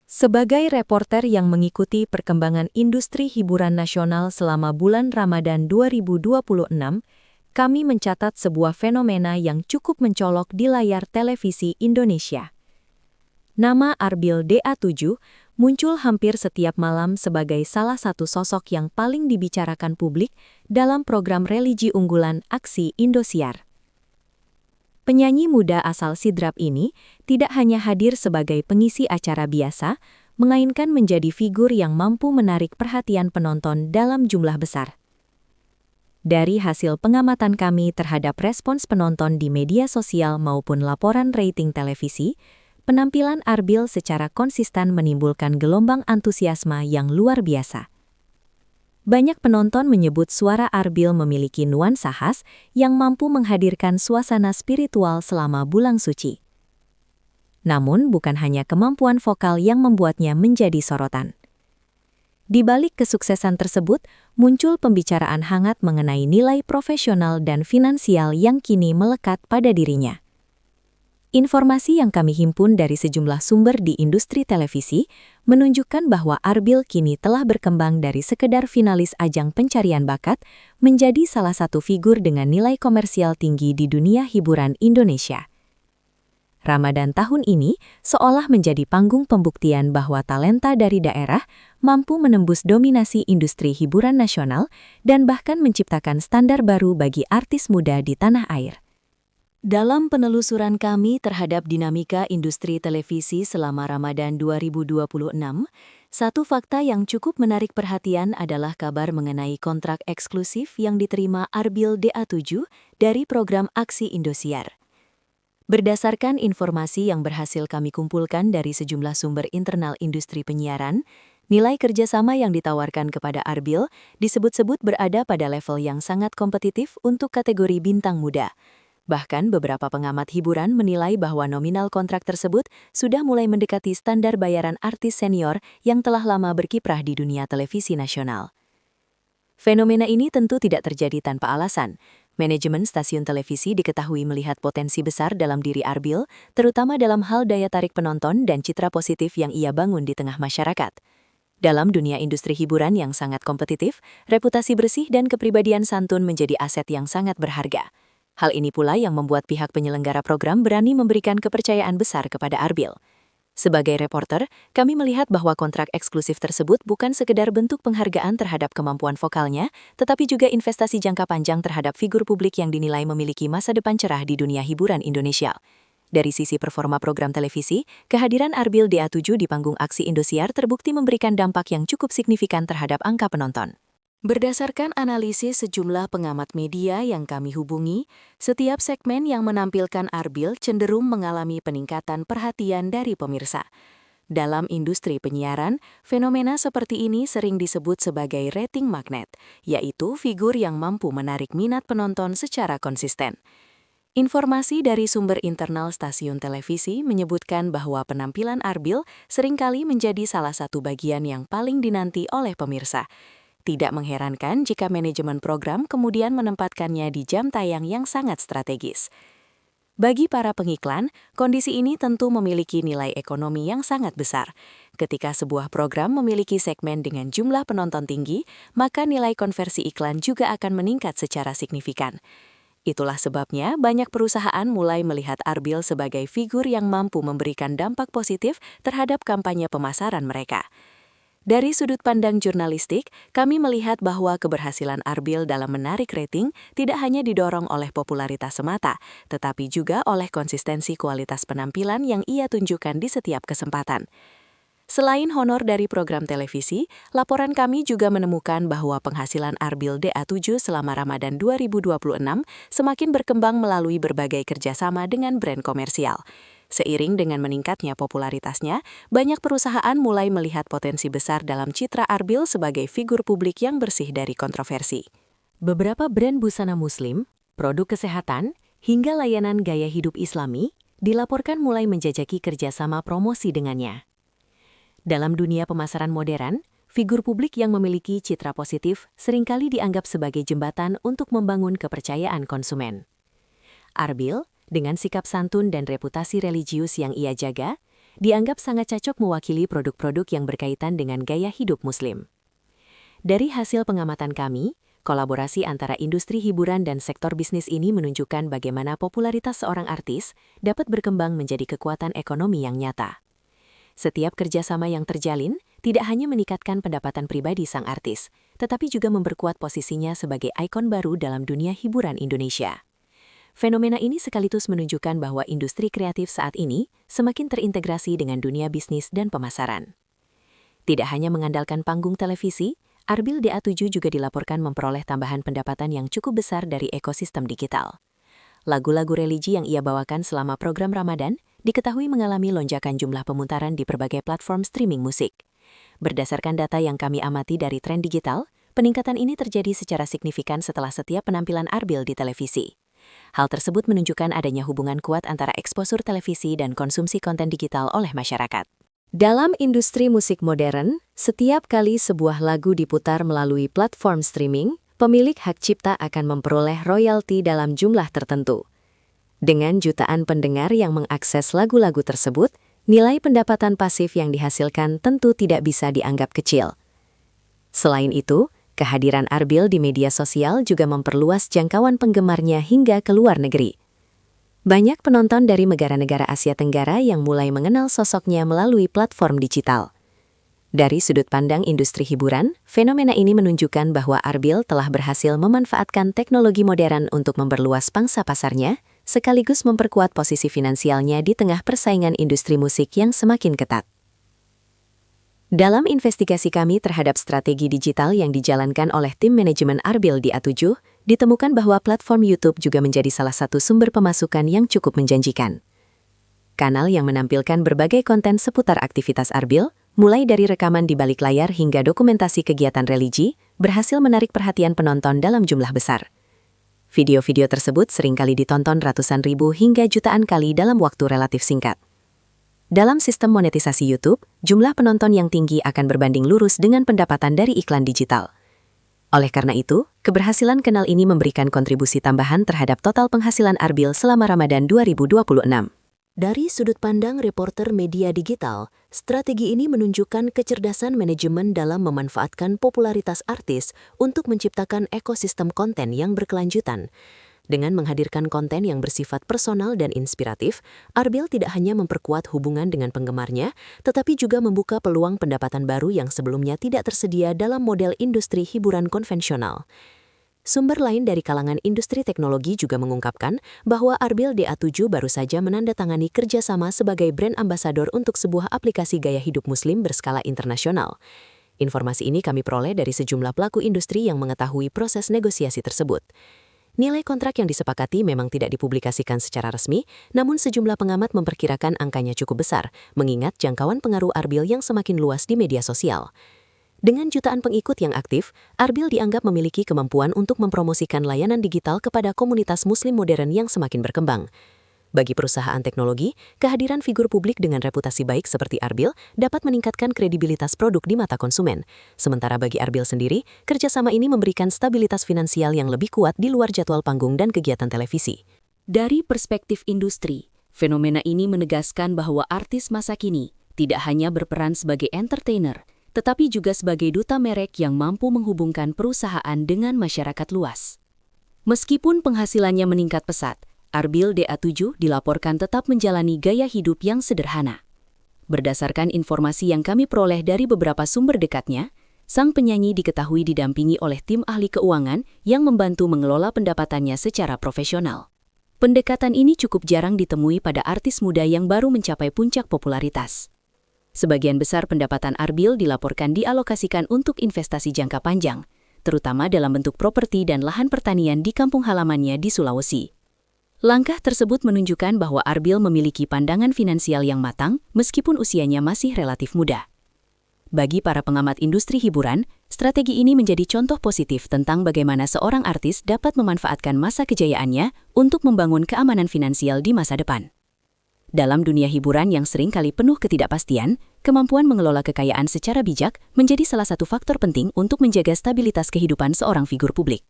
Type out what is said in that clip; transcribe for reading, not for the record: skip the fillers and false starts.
Sebagai reporter yang mengikuti perkembangan industri hiburan nasional selama bulan Ramadan 2026, kami mencatat sebuah fenomena yang cukup mencolok di layar televisi Indonesia. Nama Arbil DA7 muncul hampir setiap malam sebagai salah satu sosok yang paling dibicarakan publik dalam program religi unggulan Aksi Indosiar. Penyanyi muda asal Sidrap ini tidak hanya hadir sebagai pengisi acara biasa, melainkan menjadi figur yang mampu menarik perhatian penonton dalam jumlah besar. Dari hasil pengamatan kami terhadap respons penonton di media sosial maupun laporan rating televisi, penampilan Arbil secara konsisten menimbulkan gelombang antusiasme yang luar biasa. Banyak penonton menyebut suara Arbil memiliki nuansa khas yang mampu menghadirkan suasana spiritual selama bulan suci. Namun, bukan hanya kemampuan vokal yang membuatnya menjadi sorotan. Di balik kesuksesan tersebut, muncul pembicaraan hangat mengenai nilai profesional dan finansial yang kini melekat pada dirinya. Informasi yang kami himpun dari sejumlah sumber di industri televisi menunjukkan bahwa Arbil kini telah berkembang dari sekedar finalis ajang pencarian bakat menjadi salah satu figur dengan nilai komersial tinggi di dunia hiburan Indonesia. Ramadan tahun ini seolah menjadi panggung pembuktian bahwa talenta dari daerah mampu menembus dominasi industri hiburan nasional dan bahkan menciptakan standar baru bagi artis muda di tanah air. Dalam penelusuran kami terhadap dinamika industri televisi selama Ramadan 2026, satu fakta yang cukup menarik perhatian adalah kabar mengenai kontrak eksklusif yang diterima Arbil DA7 dari program Aksi Indosiar. Berdasarkan informasi yang berhasil kami kumpulkan dari sejumlah sumber internal industri penyiaran, nilai kerjasama yang ditawarkan kepada Arbil disebut-sebut berada pada level yang sangat kompetitif untuk kategori bintang muda. Bahkan beberapa pengamat hiburan menilai bahwa nominal kontrak tersebut sudah mulai mendekati standar bayaran artis senior yang telah lama berkiprah di dunia televisi nasional. Fenomena ini tentu tidak terjadi tanpa alasan. Manajemen stasiun televisi diketahui melihat potensi besar dalam diri Arbil, terutama dalam hal daya tarik penonton dan citra positif yang ia bangun di tengah masyarakat. Dalam dunia industri hiburan yang sangat kompetitif, reputasi bersih dan kepribadian santun menjadi aset yang sangat berharga. Hal ini pula yang membuat pihak penyelenggara program berani memberikan kepercayaan besar kepada Arbil. Sebagai reporter, kami melihat bahwa kontrak eksklusif tersebut bukan sekedar bentuk penghargaan terhadap kemampuan vokalnya, tetapi juga investasi jangka panjang terhadap figur publik yang dinilai memiliki masa depan cerah di dunia hiburan Indonesia. Dari sisi performa program televisi, kehadiran Arbil DA7 di panggung Aksi Indosiar terbukti memberikan dampak yang cukup signifikan terhadap angka penonton. Berdasarkan analisis sejumlah pengamat media yang kami hubungi, setiap segmen yang menampilkan Arbil cenderung mengalami peningkatan perhatian dari pemirsa. Dalam industri penyiaran, fenomena seperti ini sering disebut sebagai rating magnet, yaitu figur yang mampu menarik minat penonton secara konsisten. Informasi dari sumber internal stasiun televisi menyebutkan bahwa penampilan Arbil seringkali menjadi salah satu bagian yang paling dinanti oleh pemirsa. Tidak mengherankan jika manajemen program kemudian menempatkannya di jam tayang yang sangat strategis. Bagi para pengiklan, kondisi ini tentu memiliki nilai ekonomi yang sangat besar. Ketika sebuah program memiliki segmen dengan jumlah penonton tinggi, maka nilai konversi iklan juga akan meningkat secara signifikan. Itulah sebabnya banyak perusahaan mulai melihat Arbil sebagai figur yang mampu memberikan dampak positif terhadap kampanye pemasaran mereka. Dari sudut pandang jurnalistik, kami melihat bahwa keberhasilan Arbil dalam menarik rating tidak hanya didorong oleh popularitas semata, tetapi juga oleh konsistensi kualitas penampilan yang ia tunjukkan di setiap kesempatan. Selain honor dari program televisi, laporan kami juga menemukan bahwa penghasilan Arbil DA7 selama Ramadan 2026 semakin berkembang melalui berbagai kerjasama dengan brand komersial. Seiring dengan meningkatnya popularitasnya, banyak perusahaan mulai melihat potensi besar dalam citra Arbil sebagai figur publik yang bersih dari kontroversi. Beberapa brand busana muslim, produk kesehatan, hingga layanan gaya hidup Islami dilaporkan mulai menjajaki kerjasama promosi dengannya. Dalam dunia pemasaran modern, figur publik yang memiliki citra positif seringkali dianggap sebagai jembatan untuk membangun kepercayaan konsumen. Arbil, dengan sikap santun dan reputasi religius yang ia jaga, dianggap sangat cocok mewakili produk-produk yang berkaitan dengan gaya hidup Muslim. Dari hasil pengamatan kami, kolaborasi antara industri hiburan dan sektor bisnis ini menunjukkan bagaimana popularitas seorang artis dapat berkembang menjadi kekuatan ekonomi yang nyata. Setiap kerjasama yang terjalin tidak hanya meningkatkan pendapatan pribadi sang artis, tetapi juga memperkuat posisinya sebagai ikon baru dalam dunia hiburan Indonesia. Fenomena ini sekaligus menunjukkan bahwa industri kreatif saat ini semakin terintegrasi dengan dunia bisnis dan pemasaran. Tidak hanya mengandalkan panggung televisi, Arbil DA7 juga dilaporkan memperoleh tambahan pendapatan yang cukup besar dari ekosistem digital. Lagu-lagu religi yang ia bawakan selama program Ramadan diketahui mengalami lonjakan jumlah pemutaran di berbagai platform streaming musik. Berdasarkan data yang kami amati dari tren digital, peningkatan ini terjadi secara signifikan setelah setiap penampilan Arbil di televisi. Hal tersebut menunjukkan adanya hubungan kuat antara eksposur televisi dan konsumsi konten digital oleh masyarakat. Dalam industri musik modern, setiap kali sebuah lagu diputar melalui platform streaming, pemilik hak cipta akan memperoleh royalti dalam jumlah tertentu. Dengan jutaan pendengar yang mengakses lagu-lagu tersebut, nilai pendapatan pasif yang dihasilkan tentu tidak bisa dianggap kecil. Selain itu, kehadiran Arbil di media sosial juga memperluas jangkauan penggemarnya hingga ke luar negeri. Banyak penonton dari negara-negara Asia Tenggara yang mulai mengenal sosoknya melalui platform digital. Dari sudut pandang industri hiburan, fenomena ini menunjukkan bahwa Arbil telah berhasil memanfaatkan teknologi modern untuk memperluas pangsa pasarnya, sekaligus memperkuat posisi finansialnya di tengah persaingan industri musik yang semakin ketat. Dalam investigasi kami terhadap strategi digital yang dijalankan oleh tim manajemen Arbil DA7, ditemukan bahwa platform YouTube juga menjadi salah satu sumber pemasukan yang cukup menjanjikan. Kanal yang menampilkan berbagai konten seputar aktivitas Arbil, mulai dari rekaman di balik layar hingga dokumentasi kegiatan religi, berhasil menarik perhatian penonton dalam jumlah besar. Video-video tersebut seringkali ditonton ratusan ribu hingga jutaan kali dalam waktu relatif singkat. Dalam sistem monetisasi YouTube, jumlah penonton yang tinggi akan berbanding lurus dengan pendapatan dari iklan digital. Oleh karena itu, keberhasilan kanal ini memberikan kontribusi tambahan terhadap total penghasilan Arbil selama Ramadan 2026. Dari sudut pandang reporter media digital, strategi ini menunjukkan kecerdasan manajemen dalam memanfaatkan popularitas artis untuk menciptakan ekosistem konten yang berkelanjutan. Dengan menghadirkan konten yang bersifat personal dan inspiratif, Arbil tidak hanya memperkuat hubungan dengan penggemarnya, tetapi juga membuka peluang pendapatan baru yang sebelumnya tidak tersedia dalam model industri hiburan konvensional. Sumber lain dari kalangan industri teknologi juga mengungkapkan bahwa Arbil DA7 baru saja menandatangani kerjasama sebagai brand ambassador untuk sebuah aplikasi gaya hidup Muslim berskala internasional. Informasi ini kami peroleh dari sejumlah pelaku industri yang mengetahui proses negosiasi tersebut. Nilai kontrak yang disepakati memang tidak dipublikasikan secara resmi, namun sejumlah pengamat memperkirakan angkanya cukup besar, mengingat jangkauan pengaruh Arbil yang semakin luas di media sosial. Dengan jutaan pengikut yang aktif, Arbil dianggap memiliki kemampuan untuk mempromosikan layanan digital kepada komunitas Muslim modern yang semakin berkembang. Bagi perusahaan teknologi, kehadiran figur publik dengan reputasi baik seperti Arbil dapat meningkatkan kredibilitas produk di mata konsumen. Sementara bagi Arbil sendiri, kerjasama ini memberikan stabilitas finansial yang lebih kuat di luar jadwal panggung dan kegiatan televisi. Dari perspektif industri, fenomena ini menegaskan bahwa artis masa kini tidak hanya berperan sebagai entertainer, tetapi juga sebagai duta merek yang mampu menghubungkan perusahaan dengan masyarakat luas. Meskipun penghasilannya meningkat pesat, Arbil DA7 dilaporkan tetap menjalani gaya hidup yang sederhana. Berdasarkan informasi yang kami peroleh dari beberapa sumber dekatnya, sang penyanyi diketahui didampingi oleh tim ahli keuangan yang membantu mengelola pendapatannya secara profesional. Pendekatan ini cukup jarang ditemui pada artis muda yang baru mencapai puncak popularitas. Sebagian besar pendapatan Arbil dilaporkan dialokasikan untuk investasi jangka panjang, terutama dalam bentuk properti dan lahan pertanian di kampung halamannya di Sulawesi. Langkah tersebut menunjukkan bahwa Arbil memiliki pandangan finansial yang matang meskipun usianya masih relatif muda. Bagi para pengamat industri hiburan, strategi ini menjadi contoh positif tentang bagaimana seorang artis dapat memanfaatkan masa kejayaannya untuk membangun keamanan finansial di masa depan. Dalam dunia hiburan yang seringkali penuh ketidakpastian, kemampuan mengelola kekayaan secara bijak menjadi salah satu faktor penting untuk menjaga stabilitas kehidupan seorang figur publik.